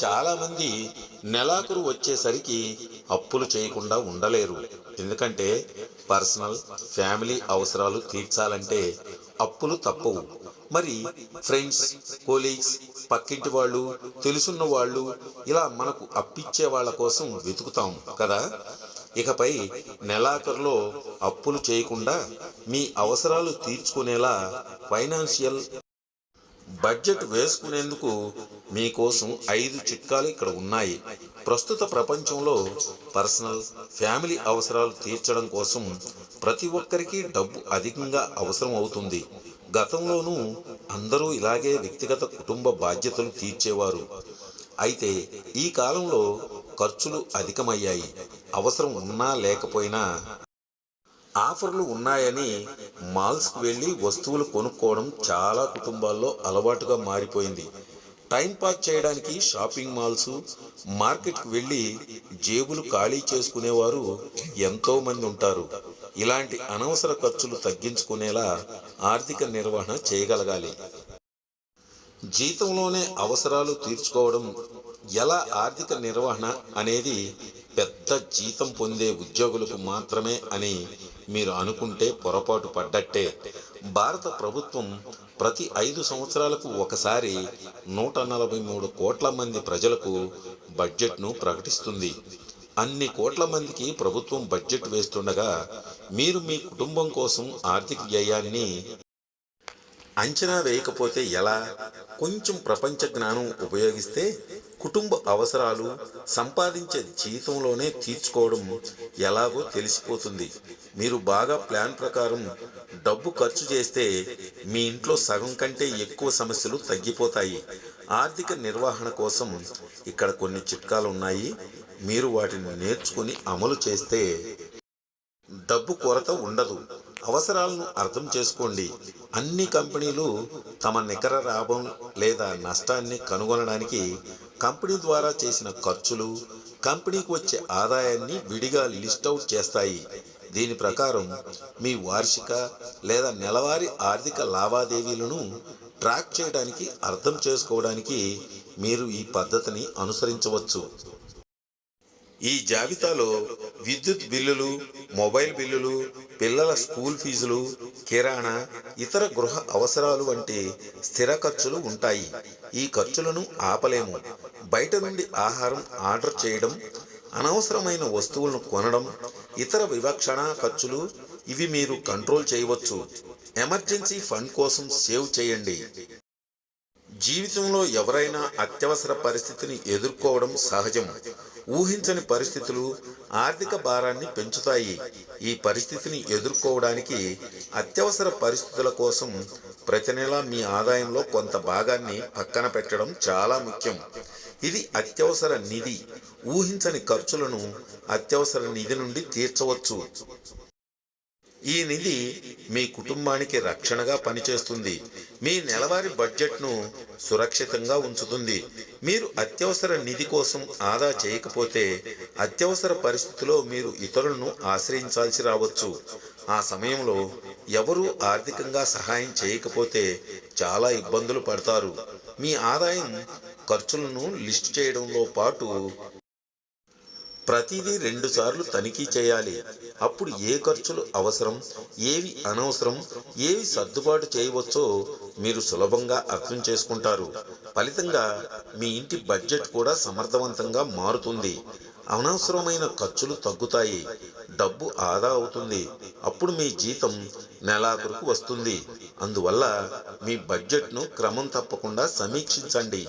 చాలామంది నెలాఖరు వచ్చేసరికి అప్పులు చేయకుండా ఉండలేరు. ఎందుకంటే పర్సనల్, ఫ్యామిలీ అవసరాలు తీర్చాలంటే అప్పులు తప్పవు. మరి ఫ్రెండ్స్, కొలీగ్స్, పక్కింటి వాళ్ళు, తెలుసున్న వాళ్ళు ఇలా మనకు అప్పిచ్చే వాళ్ళ కోసం వెతుకుతాం కదా. ఇకపై నెలాఖరులో అప్పులు చేయకుండా మీ అవసరాలు తీర్చుకునేలా ఫైనాన్షియల్ బడ్జెట్ వేసుకునేందుకు మీకోసం 5 చిట్కాలు ఇక్కడ ఉన్నాయి. ప్రస్తుత ప్రపంచంలో పర్సనల్, ఫ్యామిలీ అవసరాలు తీర్చడం కోసం ప్రతి ఒక్కరికి డబ్బు అధికంగా అవసరం అవుతుంది. గతంలోనూ అందరూ ఇలాగే వ్యక్తిగత కుటుంబ బాధ్యతలు తీర్చేవారు. అయితే ఈ కాలంలో ఖర్చులు అధికమయ్యాయి. అవసరం ఉన్నా లేకపోయినా ఆఫర్లు ఉన్నాయని మాల్స్కి వెళ్ళి వస్తువులు కొనుక్కోవడం చాలా కుటుంబాల్లో అలవాటుగా మారిపోయింది. టైంపాస్ చేయడానికి షాపింగ్ మాల్స్, మార్కెట్కి వెళ్ళి జేబులు ఖాళీ చేసుకునేవారు ఎంతోమంది ఉంటారు. ఇలాంటి అనవసర ఖర్చులు తగ్గించుకునేలా ఆర్థిక నిర్వహణ చేయగలగాలి. జీతంలోనే అవసరాలు తీర్చుకోవడం ఎలా? ఆర్థిక నిర్వహణ అనేది పెద్ద జీతం పొందే ఉద్యోగులకు మాత్రమే అని మీరు అనుకుంటే పొరపాటు పడ్డట్టే. భారత ప్రభుత్వం ప్రతి 5 సంవత్సరాలకు ఒకసారి 143 కోట్ల మంది ప్రజలకు బడ్జెట్ను ప్రకటిస్తుంది. అన్ని కోట్ల మందికి ప్రభుత్వం బడ్జెట్ వేస్తుండగా మీరు మీ కుటుంబం కోసం ఆర్థిక వ్యయాన్ని అంచనా వేయకపోతే ఎలా? కొంచెం ప్రపంచ జ్ఞానం ఉపయోగిస్తే కుటుంబ అవసరాలు సంపాదించే జీతంలోనే తీర్చుకోవడం ఎలాగో తెలిసిపోతుంది. మీరు బాగా ప్లాన్ ప్రకారం డబ్బు ఖర్చు చేస్తే మీ ఇంట్లో సగం కంటే ఎక్కువ సమస్యలు తగ్గిపోతాయి. ఆర్థిక నిర్వహణ కోసం ఇక్కడ కొన్ని చిట్కాలు ఉన్నాయి. మీరు వాటిని నేర్చుకుని అమలు చేస్తే డబ్బు కొరత ఉండదు. అవసరాలను అర్థం చేసుకోండి. అన్ని కంపెనీలు తమ నికర లాభం లేదా నష్టాన్ని కనుగొనడానికి కంపెనీ ద్వారా చేసిన ఖర్చులు, కంపెనీకి వచ్చే ఆదాయాన్ని విడిగా లిస్ట్ అవుట్ చేస్తాయి. దీని ప్రకారం మీ వార్షిక లేదా నెలవారీ ఆర్థిక లావాదేవీలను ట్రాక్ చేయడానికి, అర్థం చేసుకోవడానికి మీరు ఈ పద్ధతిని అనుసరించవచ్చు. ఈ జాబితాలో విద్యుత్ బిల్లులు, మొబైల్ బిల్లులు, పిల్లల స్కూల్ ఫీజులు, కిరాణా, ఇతర గృహ అవసరాలు వంటి స్థిర ఖర్చులు ఉంటాయి. ఈ ఖర్చులను ఆపలేము. బయట నుండి ఆహారం ఆర్డర్ చేయడం, అనవసరమైన వస్తువులను కొనడం, ఇతర వివక్షణ ఖర్చులు, ఇవి మీరు కంట్రోల్ చేయవచ్చు. ఎమర్జెన్సీ ఫండ్ కోసం సేవ్ చేయండి. జీవితంలో ఎవరైనా అత్యవసర పరిస్థితిని ఎదుర్కోవడం సహజం. ఊహించని పరిస్థితులు ఆర్థిక భారాన్ని పెంచుతాయి. ఈ పరిస్థితిని ఎదుర్కోవడానికి అత్యవసర పరిస్థితుల కోసం ప్రతి నెల మీ ఆదాయంలో కొంత భాగాన్ని పక్కన పెట్టడం చాలా ముఖ్యం. ఇది అత్యవసర నిధి. ఊహించని ఖర్చులను అత్యవసర నిధి నుండి తీర్చవచ్చు. ఈ నిధి మీ కుటుంబానికి రక్షణగా పనిచేస్తుంది. మీ నెలవారీ బడ్జెట్ను సురక్షితంగా ఉంచుతుంది. మీరు అత్యవసర నిధి కోసం ఆదా చేయకపోతే అత్యవసర పరిస్థితిలో మీరు ఇతరులను ఆశ్రయించాల్సి రావచ్చు. ఆ సమయంలో ఎవరూ ఆర్థికంగా సహాయం చేయకపోతే చాలా ఇబ్బందులు పడతారు. మీ ఆదాయం, ఖర్చులను లిస్ట్ చేయడంలో పాటు ప్రతిదీ 2 సార్లు తనిఖీ చేయాలి. అప్పుడు ఏ ఖర్చులు అవసరం, ఏవి అనవసరం, ఏవి సర్దుబాటు చేయవచ్చో మీరు సులభంగా అర్థం చేసుకుంటారు. ఫలితంగా మీ ఇంటి బడ్జెట్ కూడా సమర్థవంతంగా మారుతుంది. అనవసరమైన ఖర్చులు తగ్గుతాయి, డబ్బు ఆదా అవుతుంది. అప్పుడు మీ జీతం నెలాఖరుకు వస్తుంది. అందువల్ల మీ బడ్జెట్ను క్రమం తప్పకుండా సమీక్షించండి.